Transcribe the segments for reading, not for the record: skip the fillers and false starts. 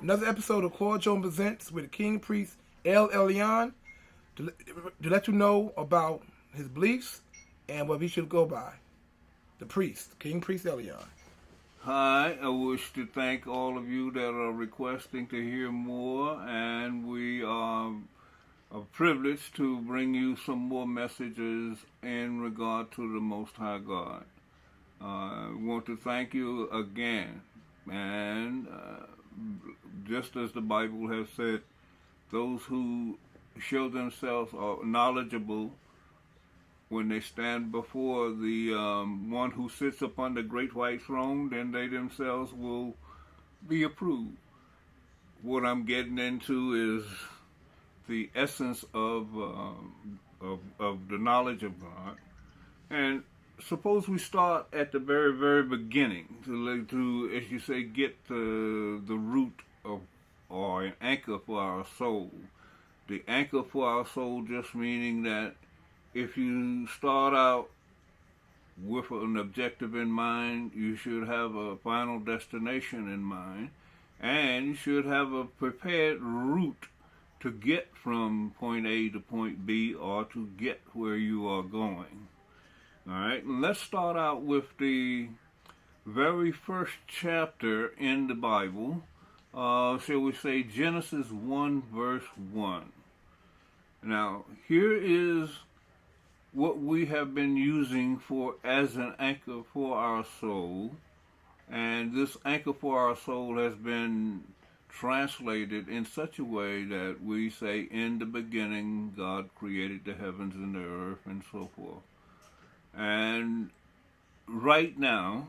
Another episode of Claude Jones Presents with the King Priest Eleyon to let you know about his beliefs and what we should go by. The priest, King Priest Eleyon. Hi, I wish to thank all of you that are requesting to hear more, and we are privileged to bring you some more messages in regard to the Most High God. I want to thank you again, and just as the Bible has said, those who show themselves are knowledgeable when they stand before the one who sits upon the great white throne, then they themselves will be approved. What I'm getting into is the essence of the knowledge of God. And suppose we start at the very, very beginning to, as you say, get the root of, or an anchor for our soul. The anchor for our soul just meaning that if you start out with an objective in mind, you should have a final destination in mind, and you should have a prepared route to get from point A to point B, or to get where you are going. All right, and let's start out with the very first chapter in the Bible, shall we say Genesis 1 verse 1. Now, here is what we have been using for as an anchor for our soul, and this anchor for our soul has been translated in such a way that we say, in the beginning God created the heavens and the earth, and so forth. And right now,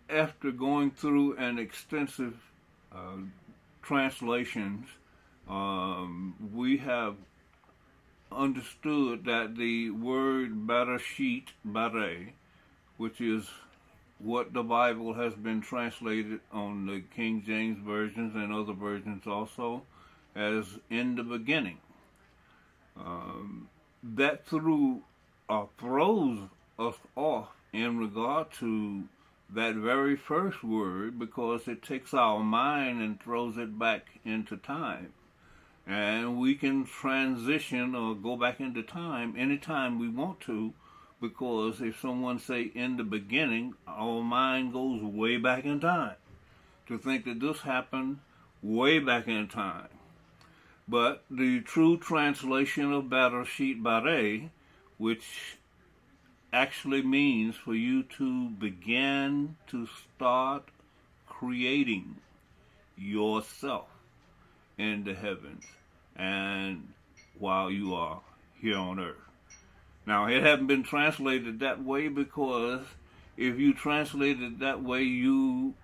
after going through an extensive translations, we have understood that the word Bereshit, Bare, which is what the Bible has been translated on the King James versions and other versions also as in the beginning. That throws us off in regard to that very first word, because it takes our mind and throws it back into time. And we can transition or go back into time anytime we want to, because if someone say in the beginning, our mind goes way back in time to think that this happened way back in time. But the true translation of Bereshit Bare, which actually means for you to begin to start creating yourself in the heavens and while you are here on earth. Now, it hasn't been translated that way, because if you translated it that way, you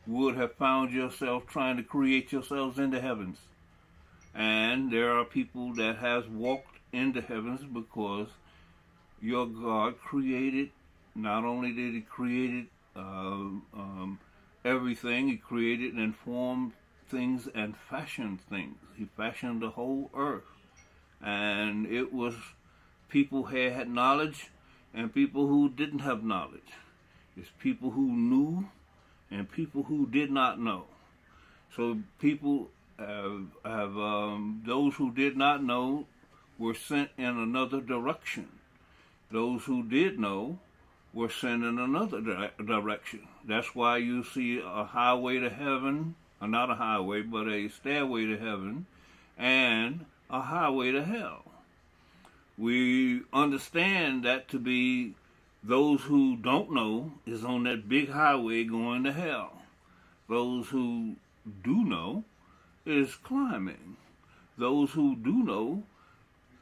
would have found yourself trying to create yourselves in the heavens. And there are people that has walked in the heavens, because your God created, not only did he create everything, he created and formed things and fashioned things. He fashioned the whole earth. And it was people who had knowledge and people who didn't have knowledge. It's people who knew and people who did not know. So people have those who did not know were sent in another direction. Those who did know were sent in another direction. That's why you see a highway to heaven, or not a highway, but a stairway to heaven, and a highway to hell. We understand that to be those who don't know is on that big highway going to hell. Those who do know is climbing. Those who do know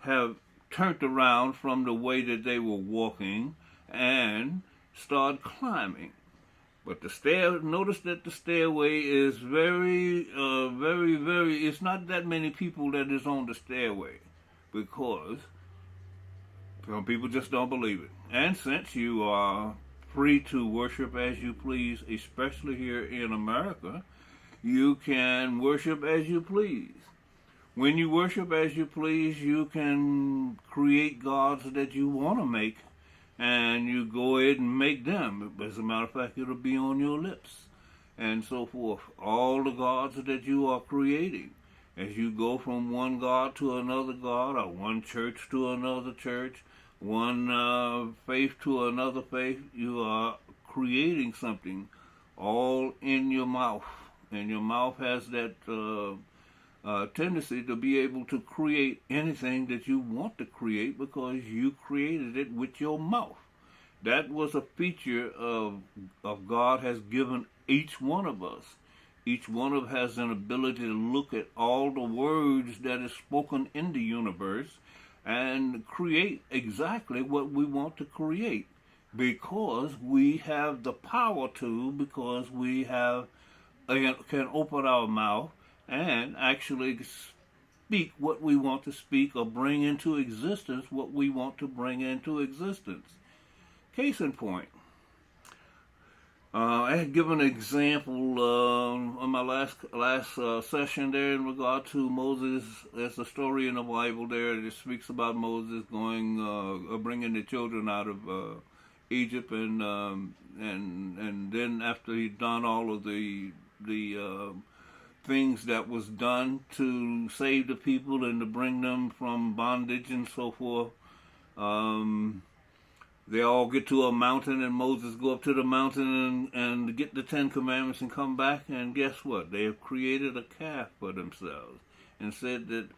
have turned around from the way that they were walking and start climbing. But notice that the stairway is very, it's not that many people that is on the stairway, because some people just don't believe it. And since you are free to worship as you please, especially here in America, you can worship as you please. When you worship as you please, you can create gods that you want to make, and you go ahead and make them. As a matter of fact, it'll be on your lips. and so forth. All the gods that you are creating. As you go from one God to another God, or one church to another church, one faith to another faith, you are creating something all in your mouth. And your mouth has that tendency to be able to create anything that you want to create because you created it with your mouth. That was a feature of God has given each one of us. Each one of us has an ability to look at all the words that is spoken in the universe and create exactly what we want to create because we have the power to, because we have can open our mouth and actually speak what we want to speak or bring into existence what we want to bring into existence. Case in point, I had given an example on my last session there in regard to Moses. There's a story in the Bible there that speaks about Moses going, bringing the children out of Egypt, and then after he'd done all of the things that was done to save the people and to bring them from bondage and so forth. They all get to a mountain, and Moses go up to the mountain and get the 10 Commandments and come back, and guess what? They have created a calf for themselves and said that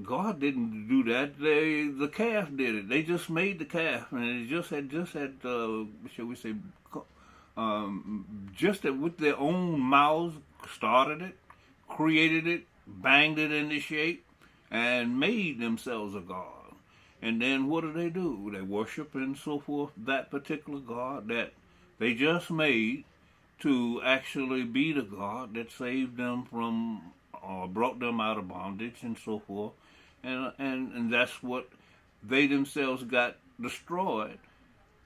God didn't do that. The calf did it. They just made the calf, and it just had shall we say, just that with their own mouths started it, created it, banged it into shape, and made themselves a god. And then what do? They worship and so forth that particular God that they just made to actually be the God that saved them from or brought them out of bondage and so forth. And that's what they themselves got destroyed.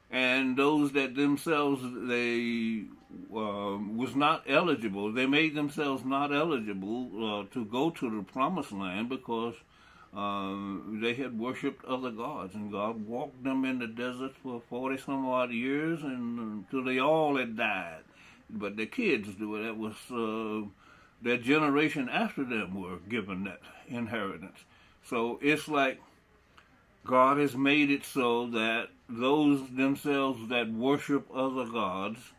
And those that themselves they was not eligible, they made themselves not eligible to go to the promised land because they had worshipped other gods, and God walked them in the desert for 40 some odd years, and until they all had died. But their kids do it. That was their generation after them were given that inheritance. So it's like God has made it so that those themselves that worship other gods,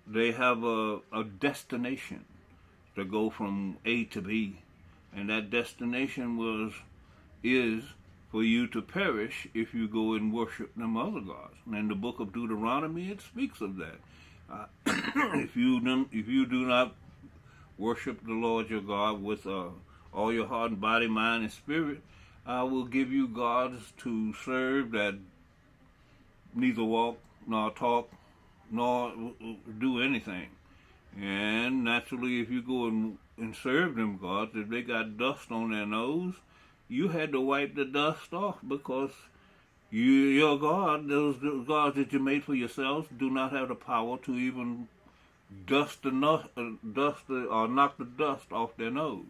they have a destination to go from A to B, and that destination is for you to perish if you go and worship them other gods. And in the book of Deuteronomy, it speaks of that. If you do not worship the Lord your God with all your heart and body, mind, and spirit, I will give you gods to serve that neither walk nor talk nor do anything. And naturally, if you go and serve them gods, if they got dust on their nose, you had to wipe the dust off because your God, those gods that you made for yourselves, do not have the power to even knock the dust off their nose.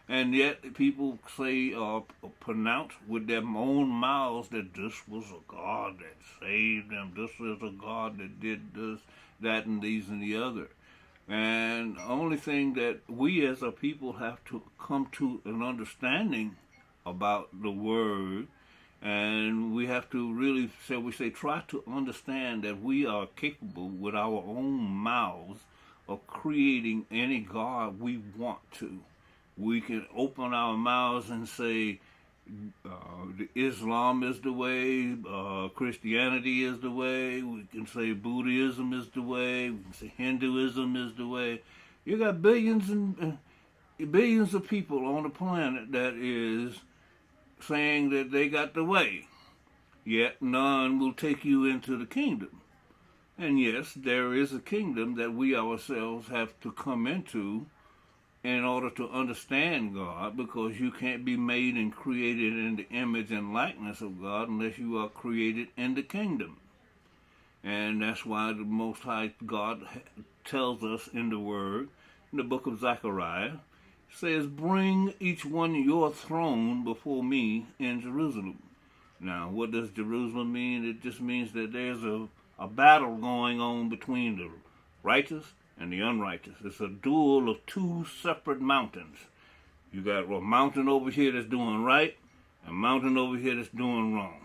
And yet people say or pronounce with their own mouths that this was a God that saved them. This is a God that did this, that, and these and the other. And the only thing that we as a people have to come to an understanding about the word, and we have to really, try to understand that we are capable with our own mouths of creating any God we want to. We can open our mouths and say Islam is the way, Christianity is the way, we can say Buddhism is the way, we can say Hinduism is the way. You got billions and billions of people on the planet that is saying that they got the way, yet none will take you into the kingdom. And yes, there is a kingdom that we ourselves have to come into in order to understand God, because you can't be made and created in the image and likeness of God unless you are created in the kingdom. And that's why the Most High God tells us in the Word, in the book of Zechariah, says, bring each one your throne before me in Jerusalem. Now, what does Jerusalem mean? It just means that there's a battle going on between the righteous and the unrighteous. It's a duel of two separate mountains. You got a mountain over here that's doing right, and a mountain over here that's doing wrong.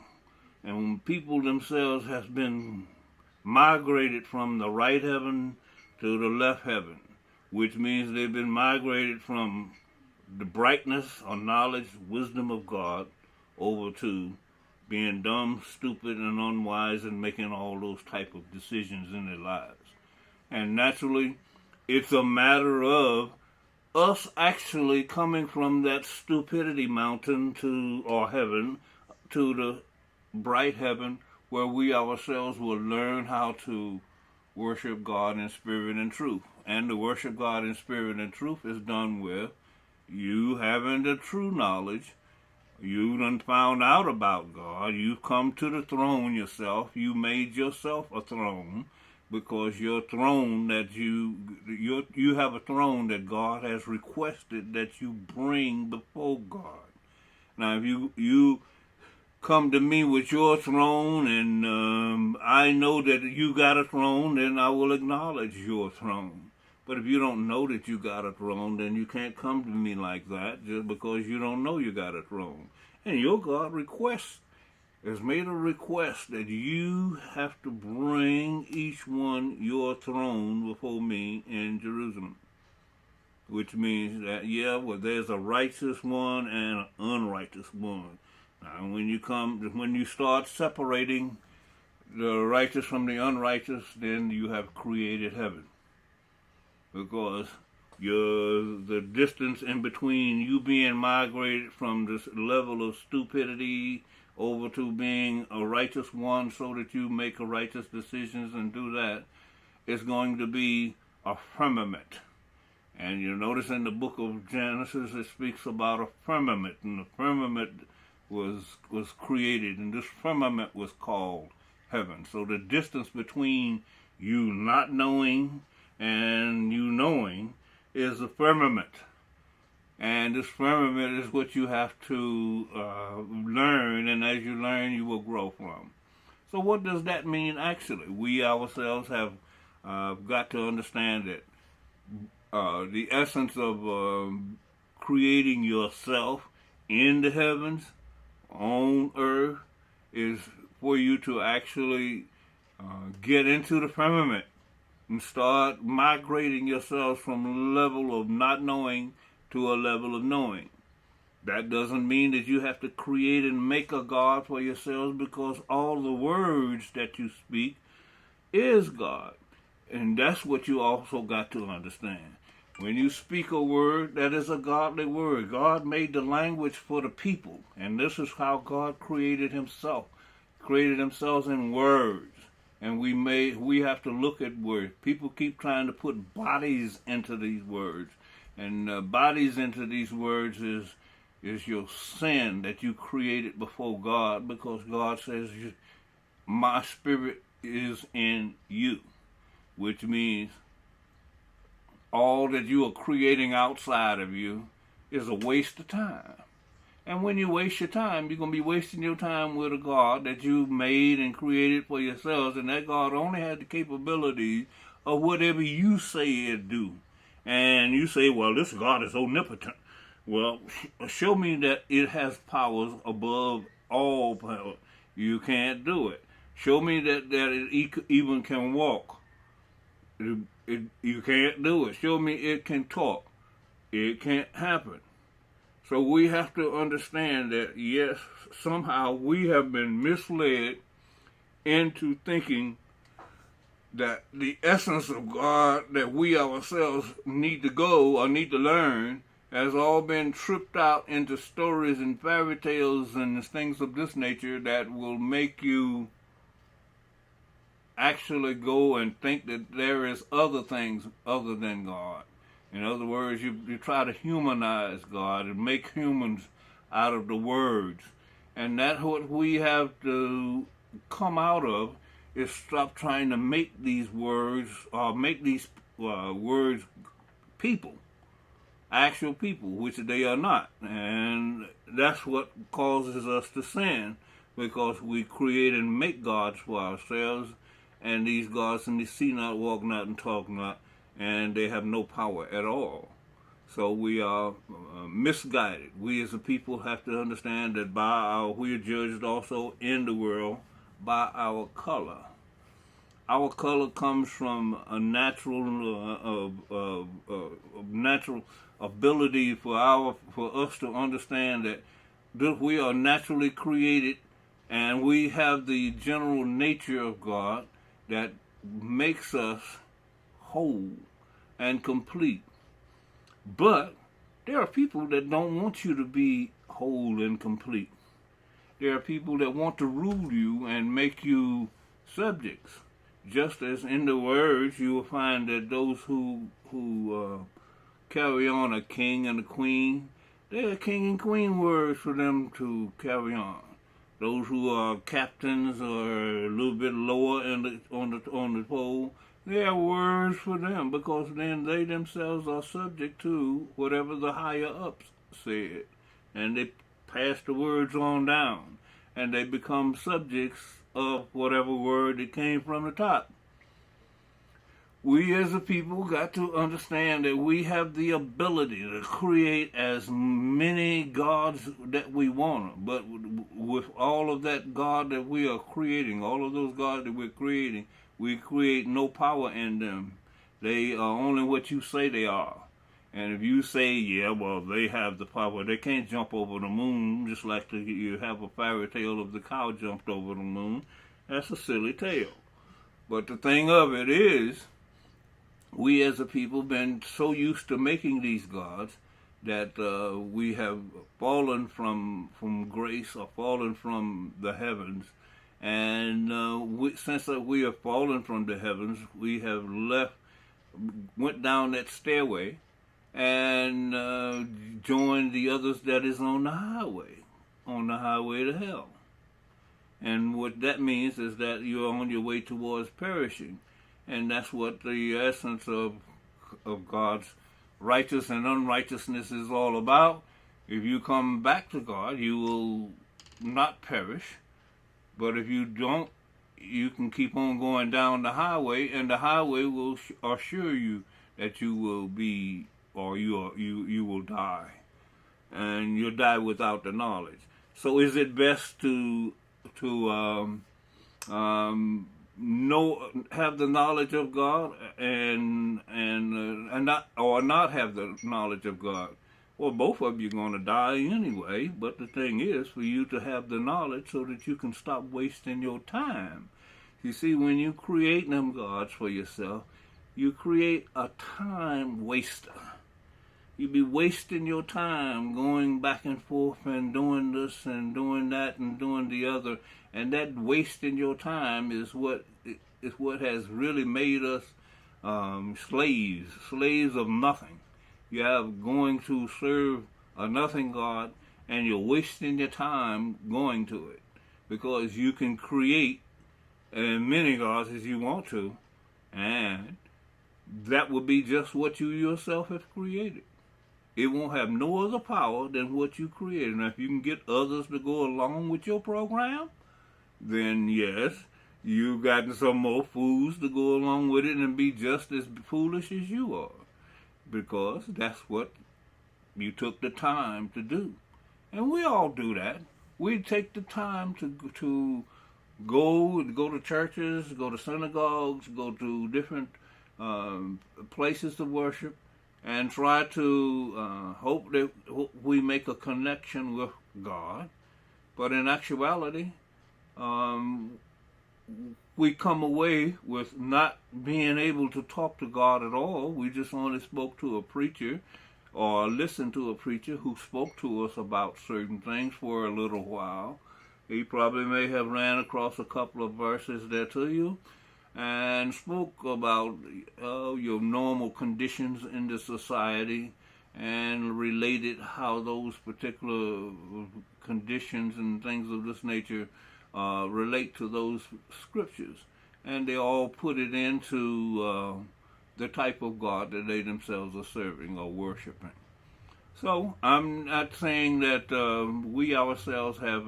And when people themselves have been migrated from the right heaven to the left heaven, which means they've been migrated from the brightness or knowledge, wisdom of God over to being dumb, stupid, and unwise and making all those type of decisions in their lives. And naturally, it's a matter of us actually coming from that stupidity mountain to, or heaven, to the bright heaven, where we ourselves will learn how to worship God in spirit and truth. And to worship God in spirit and truth is done with you having the true knowledge. You done found out about God. You've come to the throne yourself. You made yourself a throne, because your throne that you have a throne that God has requested that you bring before God. Now, if you come to me with your throne, and I know that you got a throne, then I will acknowledge your throne. But if you don't know that you got a throne, then you can't come to me like that just because you don't know you got a throne. And your God has made a request that you have to bring each one your throne before me in Jerusalem. Which means that, there's a righteous one and an unrighteous one. Now, when you start separating the righteous from the unrighteous, then you have created heaven. Because the distance in between you being migrated from this level of stupidity over to being a righteous one so that you make a righteous decisions and do that is going to be a firmament. And you notice in the book of Genesis it speaks about a firmament, and the firmament was created, and this firmament was called heaven. So the distance between you not knowing and you knowing is the firmament. And this firmament is what you have to learn, and as you learn, you will grow from. So what does that mean actually? We ourselves have got to understand that the essence of creating yourself in the heavens, on earth, is for you to actually get into the firmament and start migrating yourselves from a level of not knowing to a level of knowing. That doesn't mean that you have to create and make a God for yourselves, because all the words that you speak is God. And that's what you also got to understand. When you speak a word, that is a godly word. God made the language for the people, and this is how God created himself. Created themselves in words. And we have to look at words. People keep trying to put bodies into these words. And bodies into these words is your sin that you created before God, because God says, my spirit is in you, which means all that you are creating outside of you is a waste of time. And when you waste your time, you're going to be wasting your time with a God that you made and created for yourselves, and that God only had the capabilities of whatever you say it do. And you say, well, this God is omnipotent. Well, show me that it has powers above all power. You can't do it. Show me that it even can walk. You can't do it. Show me it can talk. It can't happen. So we have to understand that, yes, somehow we have been misled into thinking that the essence of God that we ourselves need to go or need to learn has all been tripped out into stories and fairy tales and things of this nature that will make you actually go and think that there is other things other than God. In other words, you try to humanize God and make humans out of the words. And that's what we have to come out of, is stop trying to make these words, or make these words people, actual people, which they are not. And that's what causes us to sin, because we create and make gods for ourselves, and these gods, and they see not, walk not, and talk not, and they have no power at all. So we are misguided. We as a people have to understand that we are judged also in the world by our color. Our color comes from a natural ability for us to understand that we are naturally created, and we have the general nature of God that makes us whole and complete. But there are people that don't want you to be whole and complete. There are people that want to rule you and make you subjects. Just as in the words, you will find that those who carry on a king and a queen, there are king and queen words for them to carry on. Those who are captains or a little bit lower on the pole, there are words for them, because then they themselves are subject to whatever the higher ups said, and they pass the words on down, and they become subjects of whatever word that came from the top. We as a people got to understand that we have the ability to create as many gods that we want, but with all of that God that we are creating, all of those gods that we're creating, we create no power in them. They are only what you say they are. And if you say, yeah, well, they have the power, they can't jump over the moon, just like you have a fairy tale of the cow jumped over the moon, that's a silly tale. But the thing of it is, we as a people been so used to making these gods that we have fallen from grace, or fallen from the heavens. And since we have fallen from the heavens, we have went down that stairway and joined the others that is on the highway to hell. And what that means is that you're on your way towards perishing. And that's what the essence of God's righteous and unrighteousness is all about. If you come back to God, you will not perish. But if you don't, you can keep on going down the highway, and the highway will assure you that you will be, or you will die, and you'll die without the knowledge. So, is it best to have the knowledge of God and not have the knowledge of God? Well, both of you are going to die anyway, but the thing is for you to have the knowledge so that you can stop wasting your time. You see, when you create them gods for yourself, you create a time waster. You be wasting your time going back and forth and doing this and doing that and doing the other, and that wasting your time is what has really made us slaves of nothing. You have going to serve a nothing God, and you're wasting your time going to it, because you can create as many gods as you want to, and that will be just what you yourself have created. It won't have no other power than what you created. Now, if you can get others to go along with your program, then yes, you've gotten some more fools to go along with it and be just as foolish as you are, because that's what you took the time to do. And we all do that. We take the time to go to churches, go to synagogues, go to different places of worship, and try to hope that we make a connection with God. But in actuality, we come away with not being able to talk to God at all. We just only spoke to a preacher or listened to a preacher who spoke to us about certain things for a little while. He probably may have ran across a couple of verses there to you and spoke about your normal conditions in the society and related how those particular conditions and things of this nature relate to those scriptures. And they all put it into the type of God that they themselves are serving or worshiping. So I'm not saying that we ourselves have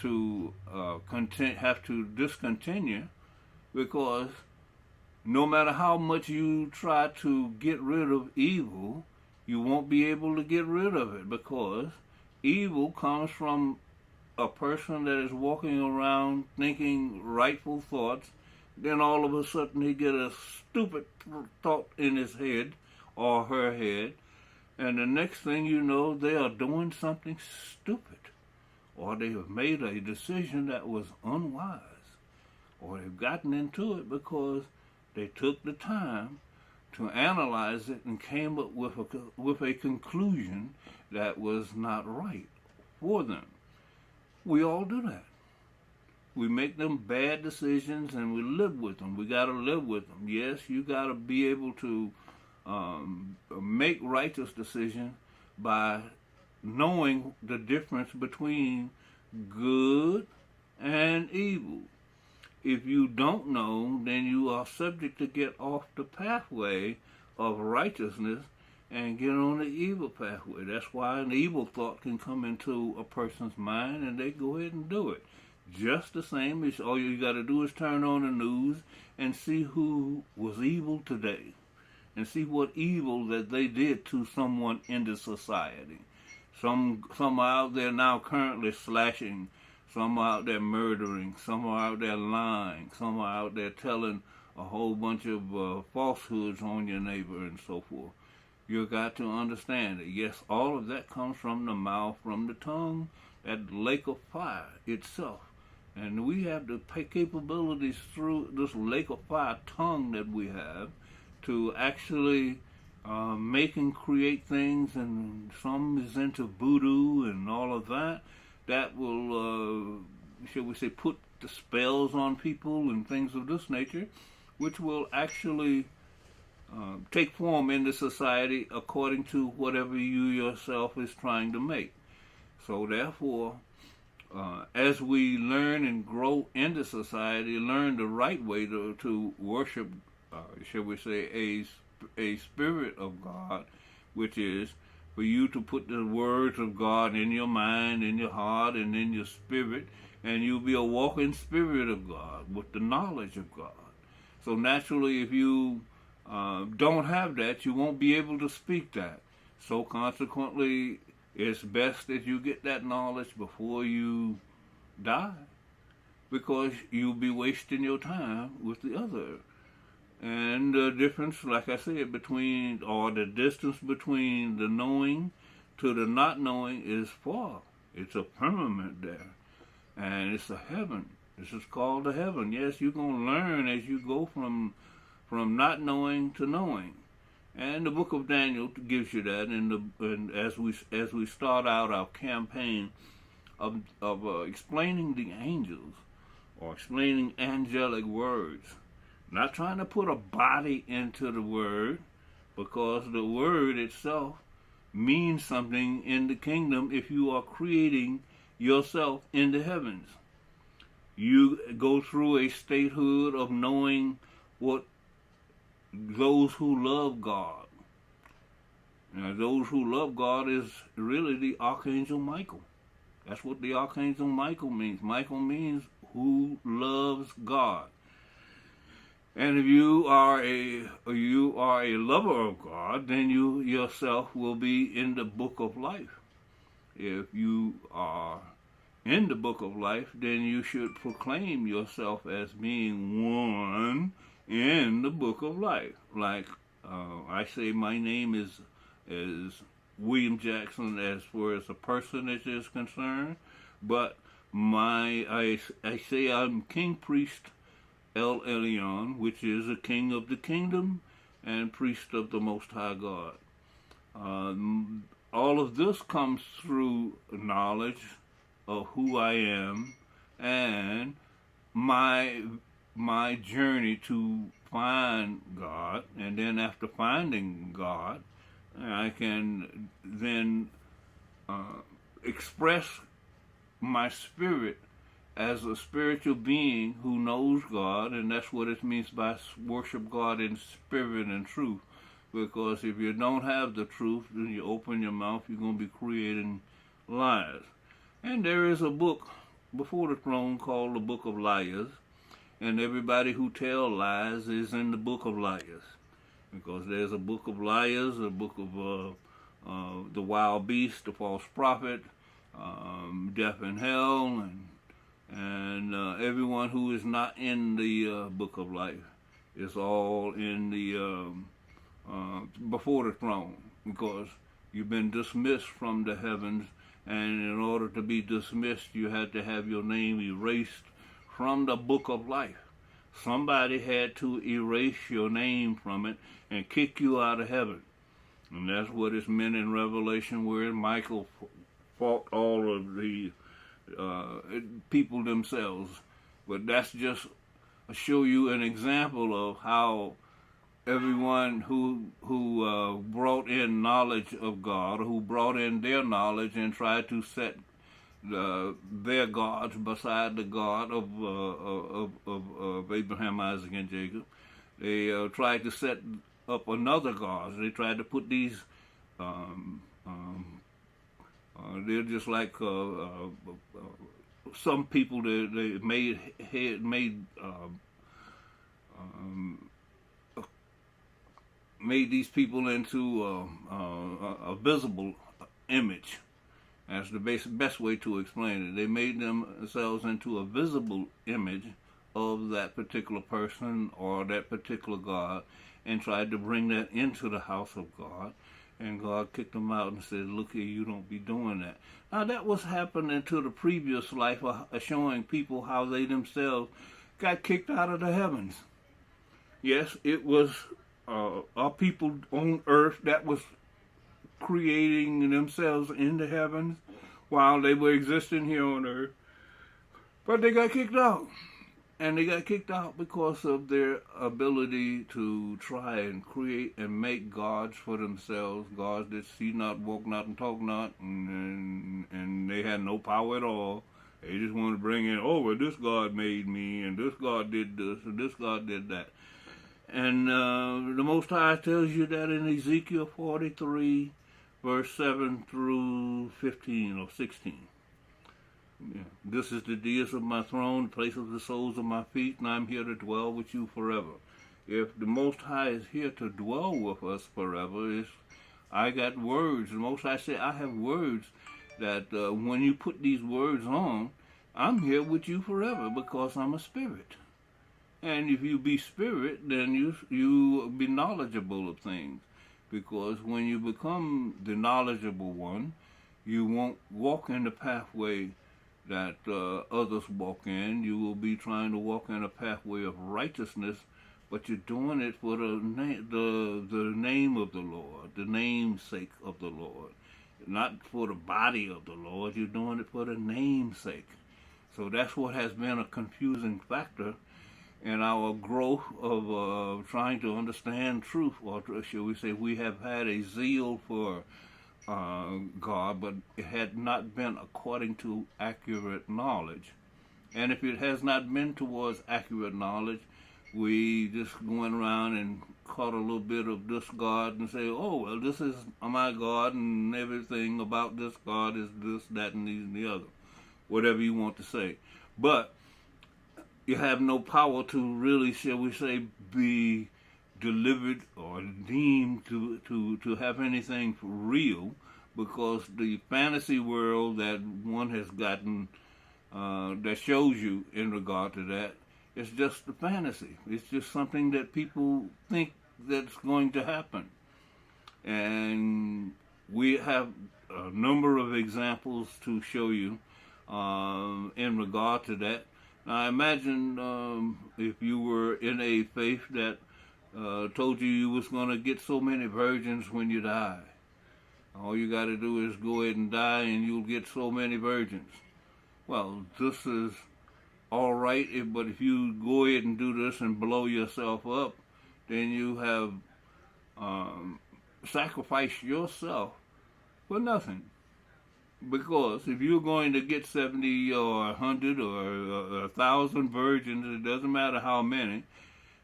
to discontinue, because no matter how much you try to get rid of evil, you won't be able to get rid of it, because evil comes from a person that is walking around thinking rightful thoughts. Then all of a sudden he get a stupid thought in his head or her head, and the next thing you know, they are doing something stupid, or they have made a decision that was unwise, or they've gotten into it because they took the time to analyze it and came up with a conclusion that was not right for them. We all do that. We make them bad decisions and we live with them. We got to live with them. Yes, you got to be able to make righteous decisions by knowing the difference between good and evil. If you don't know, then you are subject to get off the pathway of righteousness and get on the evil pathway. That's why an evil thought can come into a person's mind and they go ahead and do it. Just the same as all you got to do is turn on the news and see who was evil today, and see what evil that they did to someone in the society. Some are out there now currently slashing. Some are out there murdering. Some are out there lying. Some are out there telling a whole bunch of falsehoods on your neighbor and so forth. You got to understand that, yes, all of that comes from the mouth, from the tongue, that lake of fire itself. And we have the capabilities through this lake of fire tongue that we have to actually make and create things, and some is into voodoo and all of that. That will, shall we say, put the spells on people and things of this nature, which will actually take form in the society according to whatever you yourself is trying to make. So therefore, as we learn and grow into society, learn the right way to worship, shall we say, a spirit of God, which is for you to put the words of God in your mind, in your heart, and in your spirit, and you'll be a walking spirit of God with the knowledge of God. So naturally, if you don't have that, you won't be able to speak that. So consequently, it's best that you get that knowledge before you die, because you'll be wasting your time with the other. And the difference, like I said, between, or the distance between the knowing to the not knowing is far. It's a firmament there. And it's a heaven. This is called the heaven. Yes, you're going to learn as you go from not knowing to knowing. And the book of Daniel gives you that. And as we start out our campaign of explaining the angels, or explaining angelic words, not trying to put a body into the word, because the word itself means something in the kingdom if you are creating yourself in the heavens. You go through a statehood of knowing what those who love God. Now, those who love God is really the Archangel Michael. That's what the Archangel Michael means. Michael means who loves God. And if you are a lover of God, then you yourself will be in the book of life. If you are in the book of life, then you should proclaim yourself as being one in the book of life. Like I say, my name is William Jackson as far as a personage is concerned, but I say I'm King Priest Eleyon, which is a king of the kingdom and priest of the Most High God. All of this comes through knowledge of who I am and my journey to find God, and then after finding God, I can then express my spirit as a spiritual being who knows God, and that's what it means by worship God in spirit and truth. Because if you don't have the truth, then you open your mouth, you're going to be creating lies. And there is a book before the throne called the Book of Liars, and everybody who tells lies is in the book of liars. Because there's a book of liars, a book of the wild beast, the false prophet, death and hell, and everyone who is not in the book of life is all in the before the throne, because you've been dismissed from the heavens, and in order to be dismissed, you had to have your name erased from the book of life. Somebody had to erase your name from it and kick you out of heaven. And that's what is meant in Revelation, where Michael fought all of the people themselves. But that's just to show you an example of how everyone who brought in knowledge of God, or who brought in their knowledge and tried to set their gods beside the God of Abraham, Isaac, and Jacob, they tried to set up another God. They tried to put these. They're just like some people. They made these people into a visible image. That's the best way to explain it. They made themselves into a visible image of that particular person or that particular God, and tried to bring that into the house of God. And God kicked them out and said, look here, you don't be doing that. Now that was happening to the previous life, showing people how they themselves got kicked out of the heavens. Yes, it was our people on earth that was creating themselves in the heavens while they were existing here on earth. But they got kicked out. And they got kicked out because of their ability to try and create and make gods for themselves, gods that see not, walk not, and talk not, and they had no power at all. They just wanted to bring in, oh, well, this God made me, and this God did this, and this God did that. And the Most High tells you that in Ezekiel 43, verse 7 through 15 or 16. Yeah. This is the dais of my throne, the place of the soles of my feet, and I'm here to dwell with you forever. If the Most High is here to dwell with us forever, I got words. The Most High said, I have words that when you put these words on, I'm here with you forever because I'm a spirit. And if you be spirit, then you be knowledgeable of things. Because when you become the knowledgeable one, you won't walk in the pathway that others walk in. You will be trying to walk in a pathway of righteousness, but you're doing it for the name of the Lord, the namesake of the Lord. Not for the body of the Lord, you're doing it for the namesake. So that's what has been a confusing factor in our growth of trying to understand truth, or shall we say we have had a zeal for God, but it had not been according to accurate knowledge. And if it has not been towards accurate knowledge, we just went around and caught a little bit of this God and say, oh, well, this is my God, and everything about this God is this, that, and the other. Whatever you want to say. But you have no power to really, shall we say, be delivered or deemed to have anything for real, because the fantasy world that one has gotten that shows you in regard to that, it's just a fantasy. It's just something that people think that's going to happen. And we have a number of examples to show you in regard to that. Now imagine if you were in a faith that told you was going to get so many virgins when you die. All you got to do is go ahead and die and you'll get so many virgins. Well, this is all right, but if you go ahead and do this and blow yourself up, then you have sacrificed yourself for nothing. Because if you're going to get 70 or 100 or 1,000 virgins, it doesn't matter how many,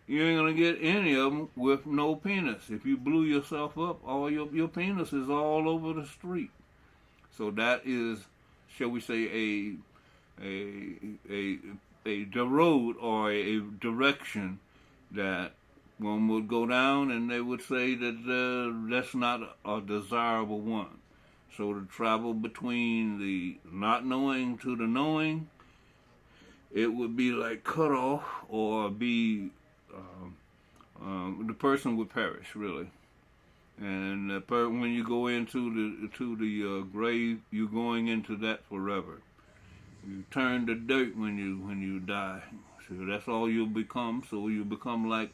you ain't going to get any of them with no penis. If you blew yourself up, all your penis is all over the street. So that is, shall we say, a the road or a direction that one would go down, and they would say that that's not a desirable one. So to travel between the not knowing to the knowing, it would be like cut off, or be the person would perish really. And when you go into the grave, you're going into that forever. You turn to dirt when you die. So that's all you'll become. So you become like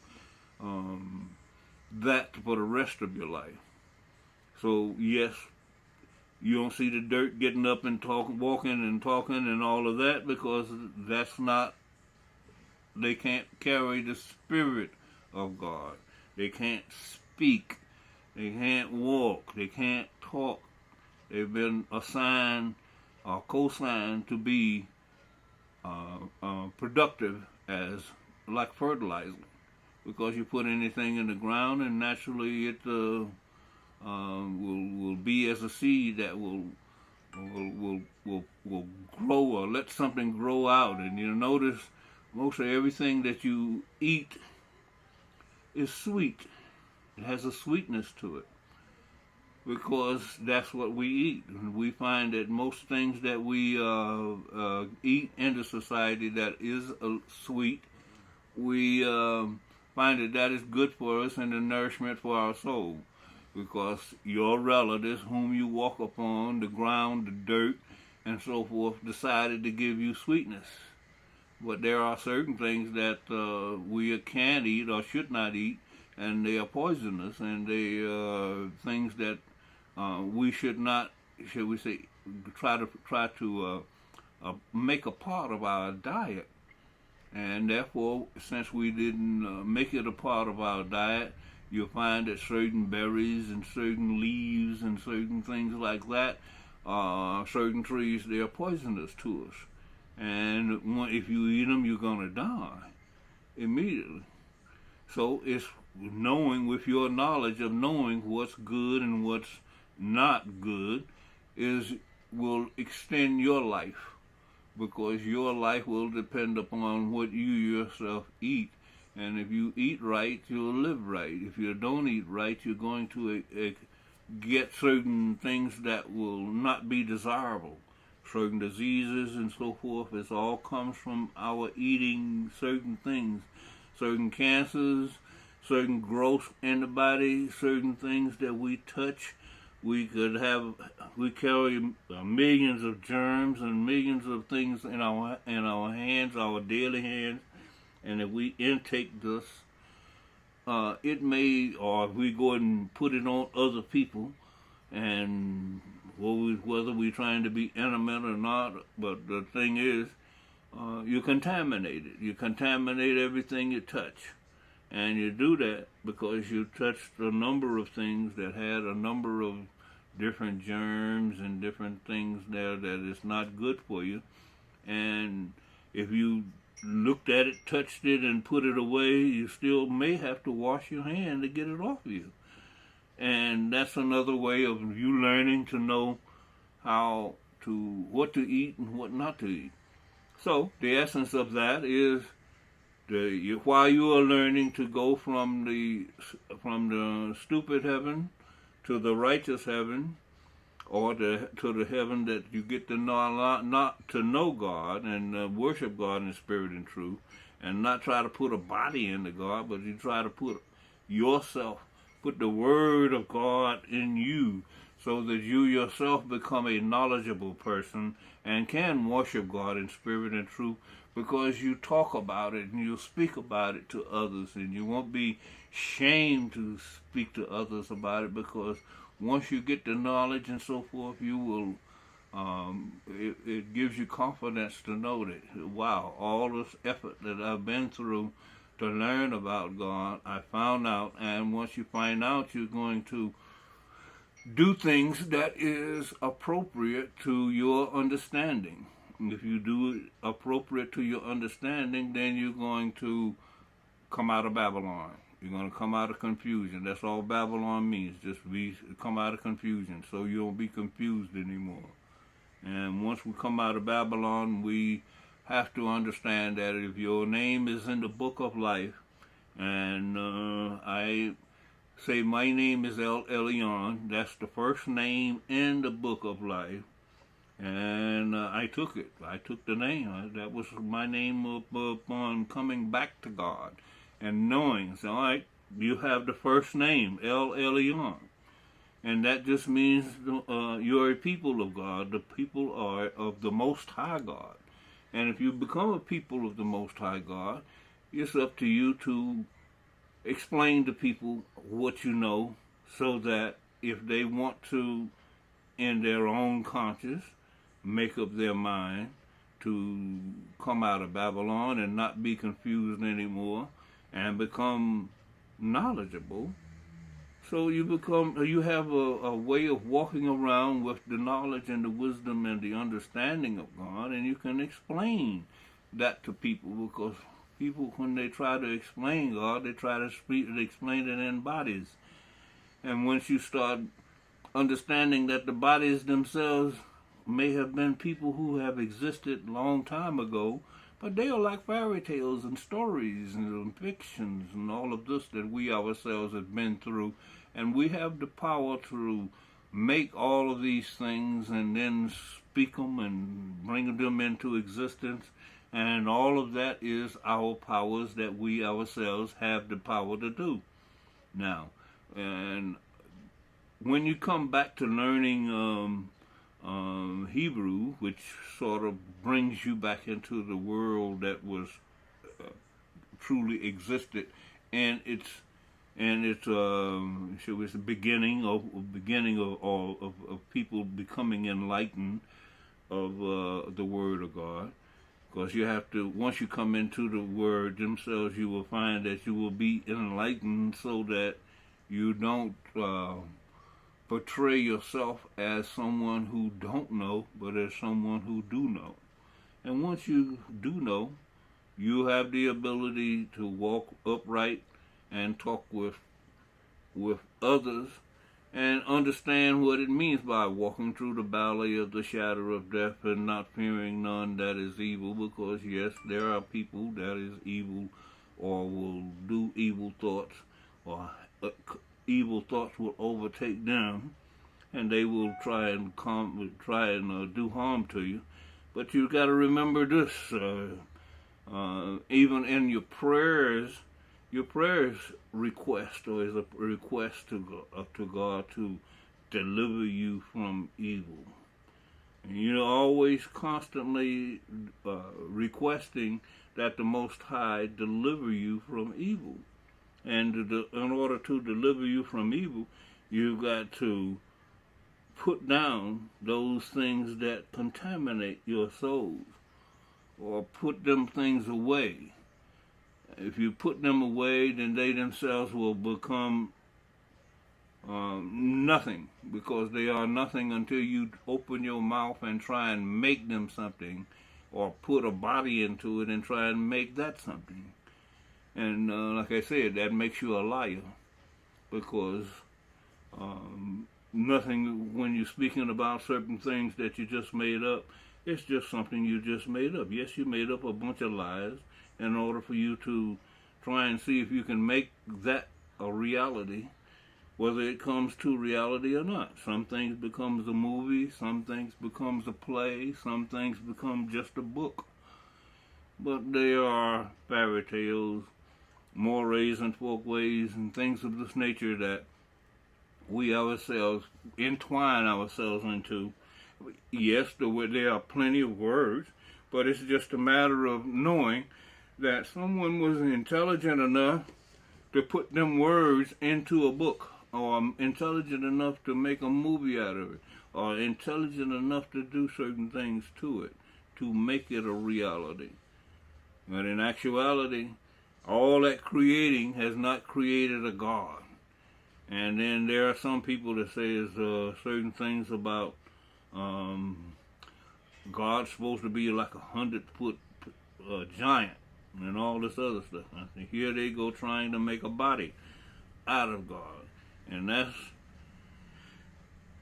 that for the rest of your life. So yes, you don't see the dirt getting up and walking and talking and all of that, because that's not. They can't carry the spirit of God. They can't speak. They can't walk. They can't talk. They've been assigned or co-signed to be productive as like fertilizer, because you put anything in the ground and naturally it will be as a seed that will grow, or let something grow out. And you'll notice most of everything that you eat is sweet. It has a sweetness to it, because that's what we eat. And we find that most things that we eat in the society that is sweet, we find that is good for us and the nourishment for our soul. Because your relatives, whom you walk upon, the ground, the dirt, and so forth, decided to give you sweetness. But there are certain things that we can't eat or should not eat, and they are poisonous, and they are things that we should not, should we say, try to make a part of our diet. And therefore, since we didn't make it a part of our diet, you'll find that certain berries and certain leaves and certain things like that, certain trees, they are poisonous to us. And if you eat them, you're going to die immediately. So it's knowing, with your knowledge of knowing what's good and what's not good, will extend your life, because your life will depend upon what you yourself eat. And if you eat right, you'll live right. If you don't eat right, you're going to get certain things that will not be desirable. Certain diseases and so forth. It all comes from our eating certain things. Certain cancers, certain growth in the body, certain things that we touch. We carry millions of germs and millions of things in our hands, our daily hands. And if we intake this, it may, or if we go and put it on other people, and whether we're trying to be intimate or not, but the thing is, you contaminate it. You contaminate everything you touch. And you do that because you touched a number of things that had a number of different germs and different things there that is not good for you. And if you looked at it, touched it, and put it away, you still may have to wash your hand to get it off of you. And that's another way of you learning to know what to eat and what not to eat. So the essence of that is while you are learning to go from the stupid heaven to the righteous heaven, or to the heaven that you get to know, not to know God and worship God in spirit and truth, and not try to put a body into God, but you try to put the word of God in you, so that you yourself become a knowledgeable person and can worship God in spirit and truth, because you talk about it and you speak about it to others, and you won't be shamed to speak to others about it, because once you get the knowledge and so forth, you will, it gives you confidence to know that, wow, all this effort that I've been through to learn about God, I found out. And once you find out, you're going to do things that is appropriate to your understanding. And if you do it appropriate to your understanding, then you're going to come out of Babylon. You're going to come out of confusion. That's all Babylon means. Just come out of confusion, so you don't be confused anymore. And once we come out of Babylon, we have to understand that if your name is in the book of life, and I say my name is Eleyon, that's the first name in the book of life, and I took it. I took the name. That was my name upon coming back to God and knowing. So, all right, you have the first name, Eleyon. And that just means you're a people of God. The people are of the Most High God. And if you become a people of the Most High God, it's up to you to explain to people what you know, so that if they want to, in their own conscience, make up their mind to come out of Babylon and not be confused anymore and become knowledgeable. So you have a way of walking around with the knowledge and the wisdom and the understanding of God, and you can explain that to people, because people, when they try to explain God, they try to explain it in bodies. And once you start understanding that the bodies themselves may have been people who have existed long time ago, but they are like fairy tales and stories and fictions and all of this that we ourselves have been through. And we have the power to make all of these things and then speak them and bring them into existence. And all of that is our powers that we ourselves have the power to do. Now, and when you come back to learning Hebrew, which sort of brings you back into the world that was truly existed, and it's so it's the beginning of people becoming enlightened of the Word of God. Because you have to, once you come into the Word themselves, you will find that you will be enlightened, so that you don't portray yourself as someone who don't know, but as someone who do know. And once you do know, you have the ability to walk upright and talk with others and understand what it means by walking through the valley of the shadow of death and not fearing none that is evil, because yes, there are people that is evil or will do evil thoughts, or evil thoughts will overtake them, and they will try and do harm to you. But you got to remember this: even in your prayers request, or is a request to God to deliver you from evil. And you're always constantly requesting that the Most High deliver you from evil. And in order to deliver you from evil, you've got to put down those things that contaminate your souls, or put them things away. If you put them away, then they themselves will become nothing, because they are nothing until you open your mouth and try and make them something, or put a body into it and try and make that something. And like I said, that makes you a liar, because nothing, when you're speaking about certain things that you just made up, it's just something you just made up. Yes, you made up a bunch of lies in order for you to try and see if you can make that a reality, whether it comes to reality or not. Some things becomes a movie, some things becomes a play, some things become just a book. But they are fairy tales, mores and folkways, and things of this nature that we ourselves entwine ourselves into. Yes, there are plenty of words, but it's just a matter of knowing that someone was intelligent enough to put them words into a book, or intelligent enough to make a movie out of it, or intelligent enough to do certain things to it, to make it a reality. But in actuality, all that creating has not created a God. And then there are some people that say certain things about God's supposed to be like 100-foot giant and all this other stuff. And here they go trying to make a body out of God. And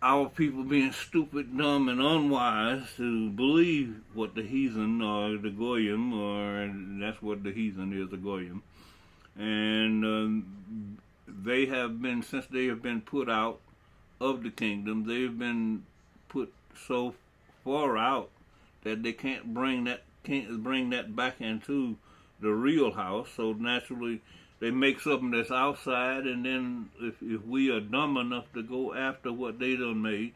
our people being stupid, dumb, and unwise to believe what the heathen or the goyim, or that's what the heathen is, the goyim, and they have been, since they have been put out of the kingdom, they've been put so far out that they can't bring that back into the real house. So naturally, they make something that's outside, and then if we are dumb enough to go after what they done made,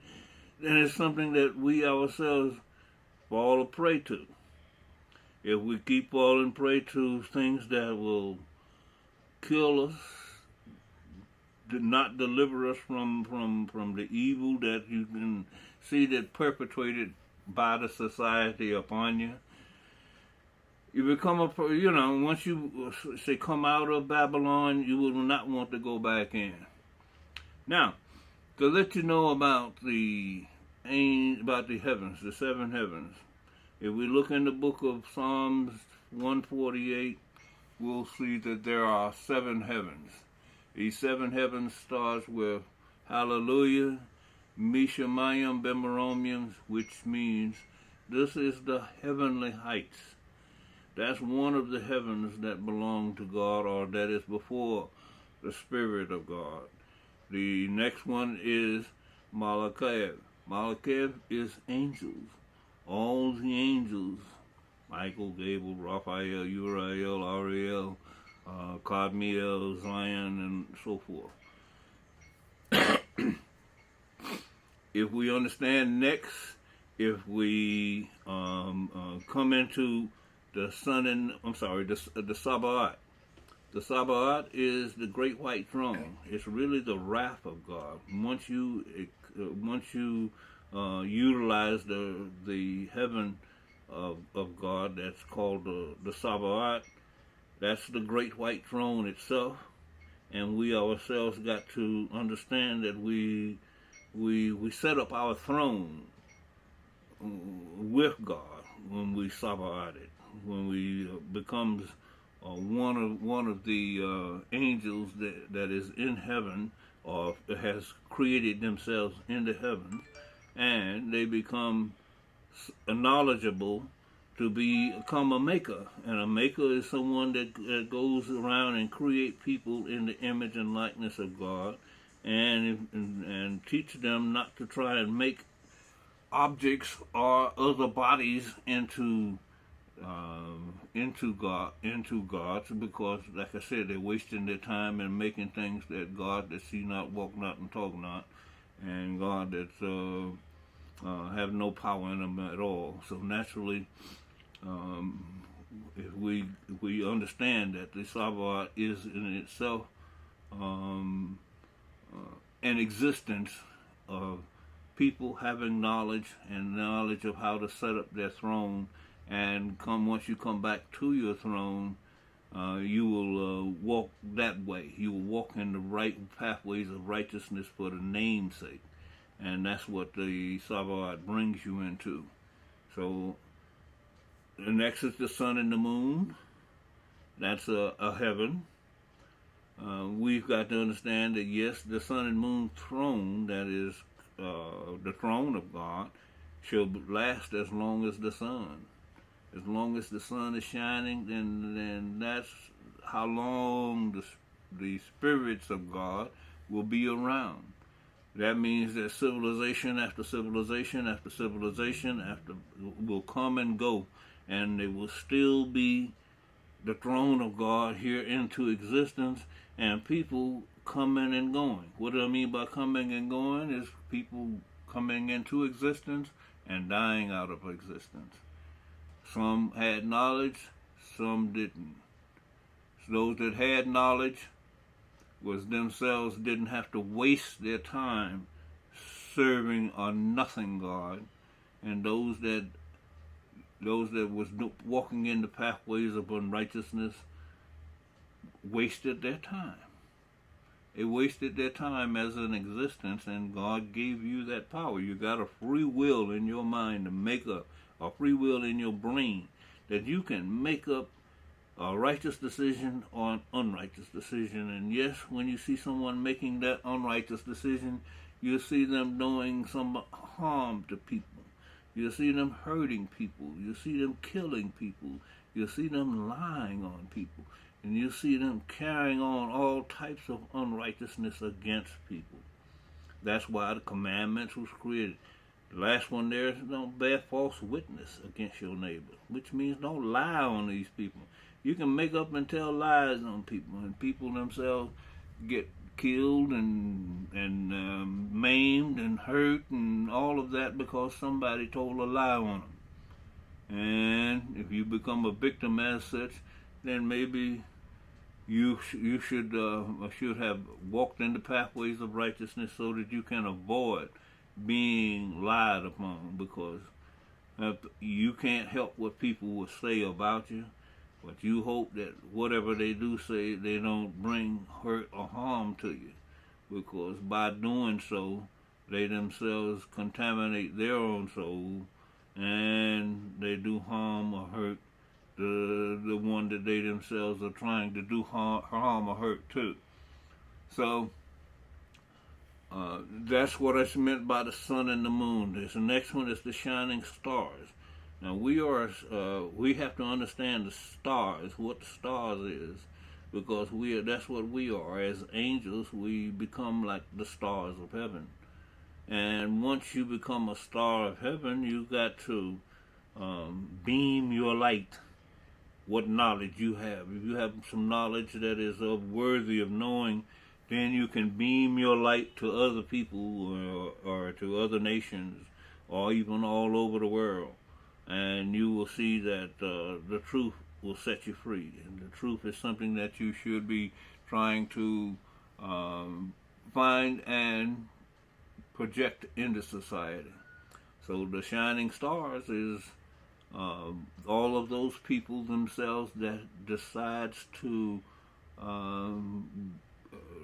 then it's something that we ourselves fall a prey to. If we keep falling prey to things that will kill us, not deliver us from the evil that you can see that perpetrated by the society upon you, you become once you say come out of Babylon, you will not want to go back in. Now, to let you know about the heavens, the seven heavens, if we look in the book of Psalms 148, we'll see that there are seven heavens. These seven heavens starts with Hallelujah, Mishamayim Bemeromium, which means this is the heavenly heights. That's one of the heavens that belong to God, or that is before the Spirit of God. The next one is Malakev. Malakev is angels. All the angels, Michael, Gable, Raphael, Uriel, Ariel, Cadmiel, Zion, and so forth. If we understand next, if we come into the Sabaoth. The Sabaoth is the great white throne. It's really the wrath of God. Once you utilize the heaven of God, that's called the Sabaoth. That's the great white throne itself, and we ourselves got to understand that we set up our throne with God when we Sabaoth it. When we becomes one of the angels that is in heaven, or has created themselves in the heavens, and they become knowledgeable to become a maker. And a maker is someone that goes around and create people in the image and likeness of God, and teach them not to try and make objects or other bodies into gods, because, like I said, they're wasting their time in making things that God that see not, walk not, and talk not, and God that have no power in them at all. So naturally, if we understand that the Sabaoth is in itself an existence of people having knowledge of how to set up their throne, and once you come back to your throne, you will walk that way. You will walk in the right pathways of righteousness for the name's sake, and that's what the Sabaoth brings you into. So the next is the sun and the moon. That's a heaven. We've got to understand that, yes, the sun and moon throne, that is the throne of God, shall last as long as the sun. As long as the sun is shining, then that's how long the spirits of God will be around. That means that civilization after civilization after civilization will come and go, and it will still be the throne of God here into existence, and people coming and going. What do I mean by coming and going? Is people coming into existence and dying out of existence. Some had knowledge, some didn't. So those that had knowledge was themselves didn't have to waste their time serving a nothing God, and those that was walking in the pathways of unrighteousness wasted their time. They wasted their time as an existence, and God gave you that power. You got a free will in your mind to make up, a free will in your brain, that you can make up a righteous decision or an unrighteous decision. And yes, when you see someone making that unrighteous decision, You'll see them doing some harm to people. You'll see them hurting people. You'll see them killing people. You'll see them lying on people. And you'll see them carrying on all types of unrighteousness against people. That's why the commandments was created. The last one there is don't bear false witness against your neighbor, which means don't lie on these people. You can make up and tell lies on people, and people themselves get killed and maimed and hurt and all of that because somebody told a lie on them. And if you become a victim as such, then maybe you should have walked in the pathways of righteousness so that you can avoid being lied upon, because you can't help what people will say about you, but you hope that whatever they do say, they don't bring hurt or harm to you, because by doing so, they themselves contaminate their own soul, and they do harm or hurt the one that they themselves are trying to do harm or hurt to. So that's what is meant by the sun and the moon. The next one is the shining stars. Now we have to understand the stars, what the stars is, because that's what we are. As angels, we become like the stars of heaven. And once you become a star of heaven, you got to beam your light. What knowledge you have. If you have some knowledge that is worthy of knowing, then you can beam your light to other people or to other nations, or even all over the world. And you will see that the truth will set you free. And the truth is something that you should be trying to find and project into society. So the shining stars is all of those people themselves that decides to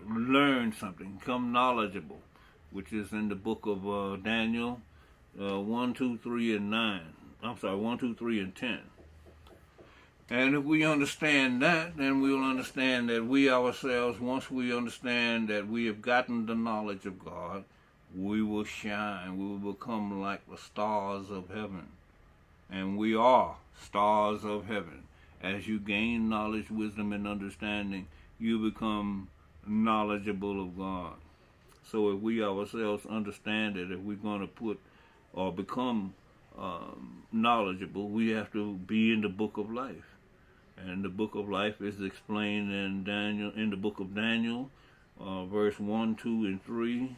learn something, become knowledgeable, which is in the book of Daniel 1, 2, 3, and 9. I'm sorry, 1, 2, 3, and 10. And if we understand that, then we will understand that we ourselves, once we understand that we have gotten the knowledge of God, we will shine. We will become like the stars of heaven. And we are stars of heaven. As you gain knowledge, wisdom, and understanding, you become knowledgeable of God. So if we ourselves understand it, if we're going to put or become knowledgeable, we have to be in the book of life. And the book of life is explained in the book of Daniel, verse 1, 2, and 3,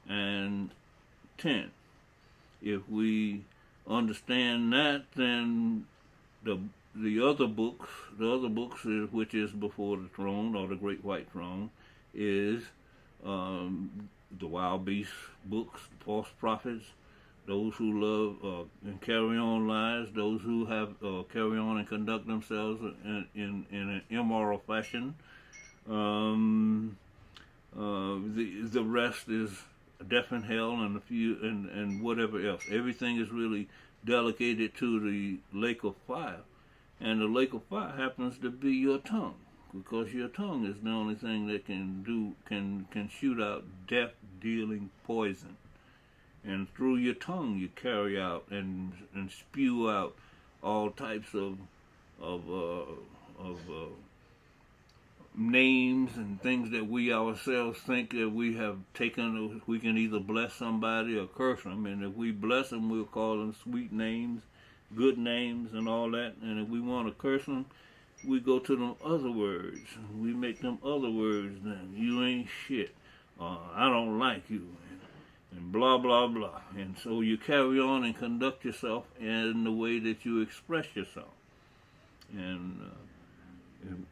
and 10. If we understand that, then the other books, which is before the throne or the great white throne, is the wild beast books, false prophets, those who love and carry on lies, those who have carry on and conduct themselves in an immoral fashion. The rest is death and hell and and whatever else. Everything is really delegated to the lake of fire, and the lake of fire happens to be your tongue, because your tongue is the only thing that can shoot out death-dealing poison. And through your tongue you carry out and spew out all types of names and things that we ourselves think that we have taken. We can either bless somebody or curse them, and if we bless them, we'll call them sweet names, good names, and all that. And if we want to curse them, we go to them other words. We make them other words. Then you ain't shit. I don't like you. And blah, blah, blah. And so you carry on and conduct yourself in the way that you express yourself. And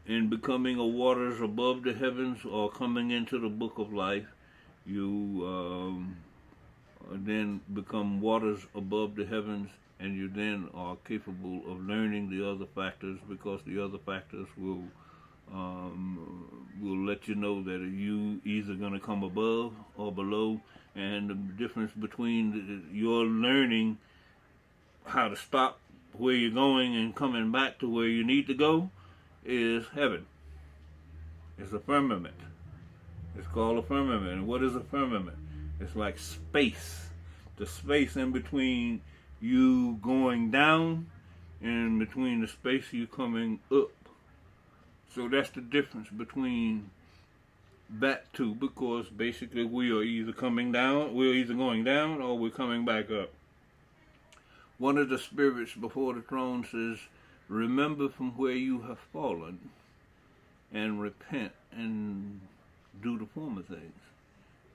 in becoming a waters above the heavens or coming into the book of life, you then become waters above the heavens, and you then are capable of learning the other factors, because the other factors will let you know that you either going to come above or below. And the difference between your learning how to stop where you're going and coming back to where you need to go is heaven. It's a firmament. It's called a firmament. And what is a firmament? It's like space. The space in between you going down and between the space you coming up. So that's the difference between that two, because basically we are either coming down, we're either going down or we're coming back up. One of the spirits before the throne says, remember from where you have fallen and repent and do the former things.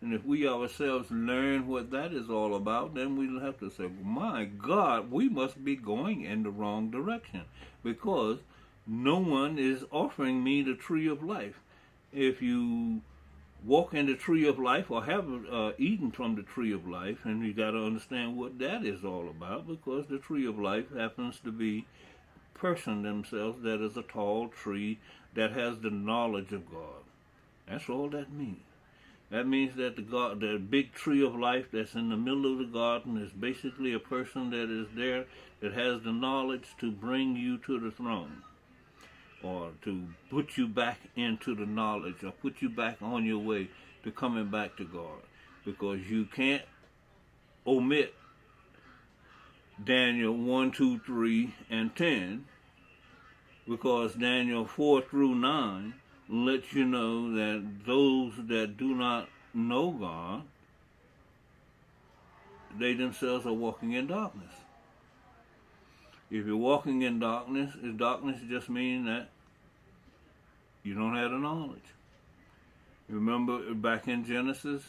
And if we ourselves learn what that is all about, then we'll have to say, well, my God, we must be going in the wrong direction, because no one is offering me the tree of life. If you walk in the tree of life or have eaten from the tree of life, and you got to understand what that is all about, because the tree of life happens to be person themselves that is a tall tree that has the knowledge of God. That's all that means. That means that the big tree of life that's in the middle of the garden is basically a person that is there that has the knowledge to bring you to the throne, or to put you back into the knowledge, or put you back on your way to coming back to God. Because you can't omit Daniel 1, 2, 3, and 10, because Daniel 4 through 9 lets you know that those that do not know God, they themselves are walking in darkness. If you're walking in darkness, darkness just means that you don't have the knowledge. Remember back in Genesis,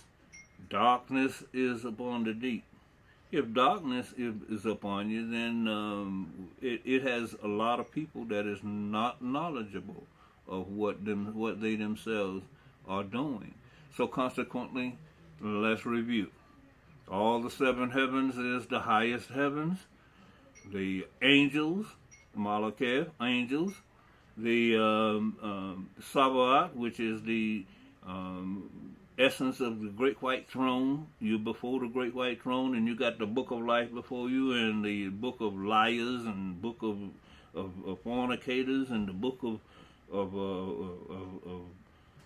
darkness is upon the deep. If darkness is upon you, then it has a lot of people that is not knowledgeable of what they themselves are doing. So consequently, let's review. All the seven heavens is the highest heavens. The angels, Malakeh, angels. The Sabaoth, which is the essence of the great white throne. You're before the great white throne, and you got the book of life before you, and the book of liars, and book of fornicators, and the book of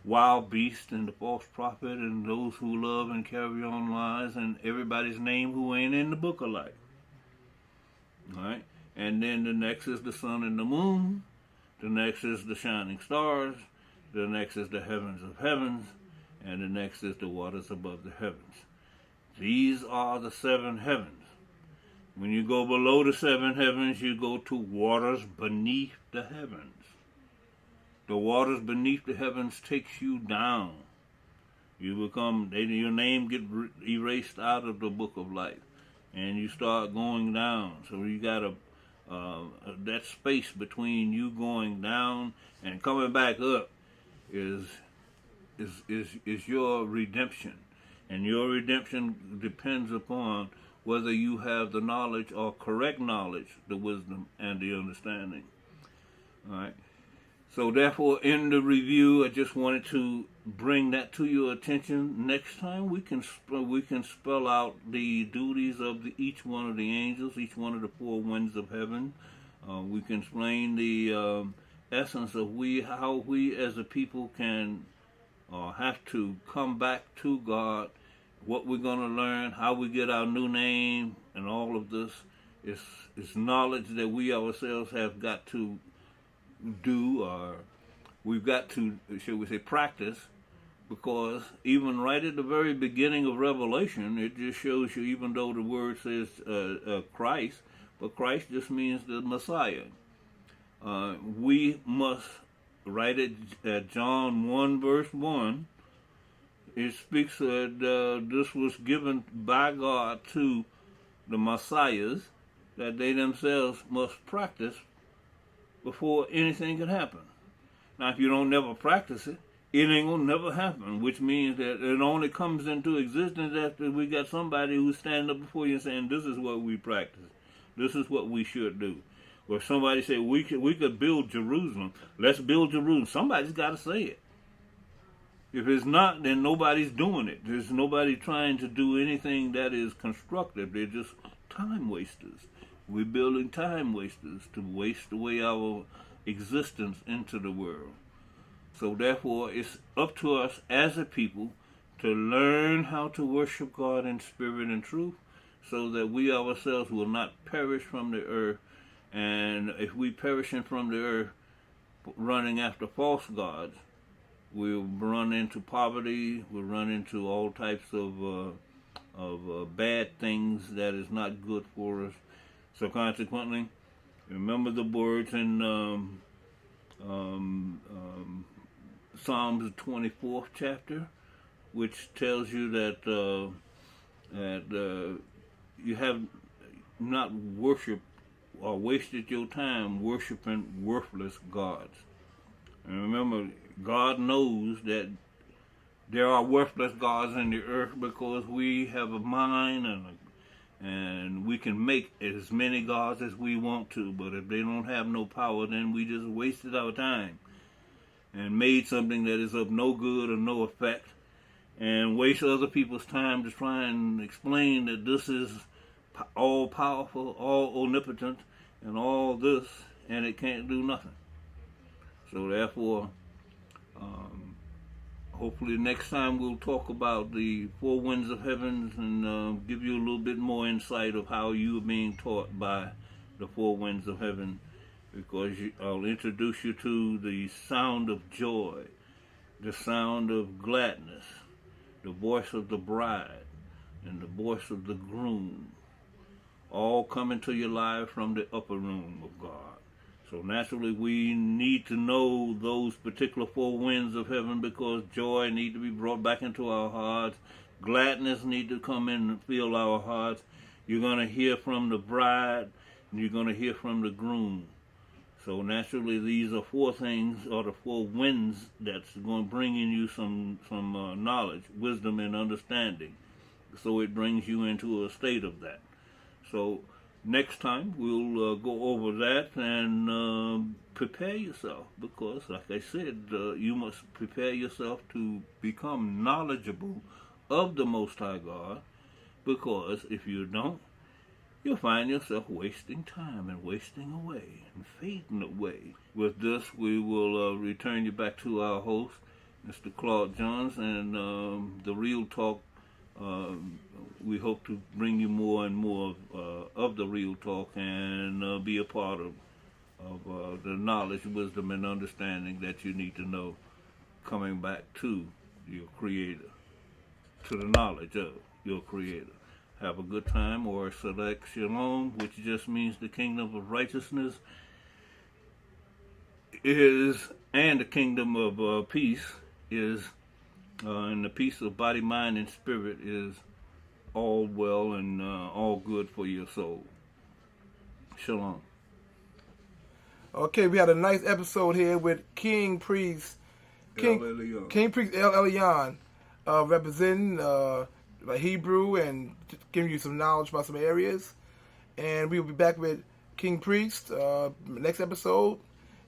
wild beasts, and the false prophet, and those who love and carry on lies, and everybody's name who ain't in the book of life. All right, and then the next is the sun and the moon. The next is the shining stars. The next is the heavens of heavens. And the next is the waters above the heavens. These are the seven heavens. When you go below the seven heavens, you go to waters beneath the heavens. The waters beneath the heavens takes you down. You become, your name get erased out of the book of life, and you start going down. So you got that space between you going down and coming back up is your redemption. And your redemption depends upon whether you have the knowledge or correct knowledge, the wisdom and the understanding. All right. So therefore, in the review, I just wanted to bring that to your attention. Next time we can spell out the duties of each one of the angels, each one of the four winds of heaven. We can explain the essence of how we as a people can have to come back to God, what we're going to learn, how we get our new name, and all of this is knowledge that we ourselves have got to do, or we've got to, shall we say, practice, because even right at the very beginning of Revelation, it just shows you, even though the word says Christ, but Christ just means the Messiah. We must, right at John 1 verse 1, it speaks that this was given by God to the Messiahs, that they themselves must practice before anything can happen. Now, if you don't never practice it, it ain't gonna never happen, which means that it only comes into existence after we got somebody who's standing up before you saying, this is what we practice. This is what we should do. Or somebody say, we could build Jerusalem. Let's build Jerusalem. Somebody's got to say it. If it's not, then nobody's doing it. There's nobody trying to do anything that is constructive. They're just time wasters. We're building time wasters to waste away our existence into the world. So therefore, it's up to us as a people to learn how to worship God in spirit and truth, so that we ourselves will not perish from the earth. And if we perishing from the earth, running after false gods, we'll run into poverty. We'll run into all types of bad things that is not good for us. So consequently, remember the words in Psalms 24th chapter, which tells you that you have not worshiped or wasted your time worshiping worthless gods. And remember, God knows that there are worthless gods in the earth because we have a mind and we can make as many gods as we want to, but if they don't have no power, then we just wasted our time and made something that is of no good or no effect, and waste other people's time to try and explain that this is all powerful, all omnipotent, and all this, and it can't do nothing. So therefore, hopefully next time we'll talk about the four winds of heaven and give you a little bit more insight of how you are being taught by the four winds of heaven, because I'll introduce you to the sound of joy, the sound of gladness, the voice of the bride, and the voice of the groom, all coming to your life from the upper room of God. So naturally we need to know those particular four winds of heaven, because joy need to be brought back into our hearts. Gladness need to come in and fill our hearts. You're going to hear from the bride and you're going to hear from the groom. So naturally these are four things, or the four winds, that's going to bring in you some knowledge, wisdom, and understanding. So it brings you into a state of that. So next time we'll go over that and prepare yourself, because like I said, you must prepare yourself to become knowledgeable of the Most High God, because if you don't, you'll find yourself wasting time and wasting away and fading away. With this, we will return you back to our host, Mr. Claude Jones, and the Real Talk. We hope to bring you more and more of the Real Talk and be a part of the knowledge, wisdom, and understanding that you need to know, coming back to your Creator, to the knowledge of your Creator. Have a good time, or select Shalom, which just means the kingdom of righteousness is, and the kingdom of peace is, and the peace of body, mind, and spirit is all well and all good for your soul. Shalom. Okay, we had a nice episode here with King Priest Eleyon, representing Hebrew and giving you some knowledge about some areas. And we will be back with King Priest next episode.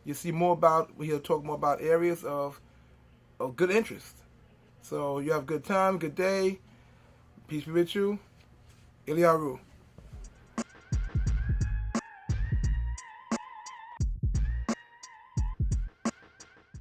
You'll see more about, he'll talk more about areas of good interest. So you have a good time, good day. Peace be with you. Eliyahu.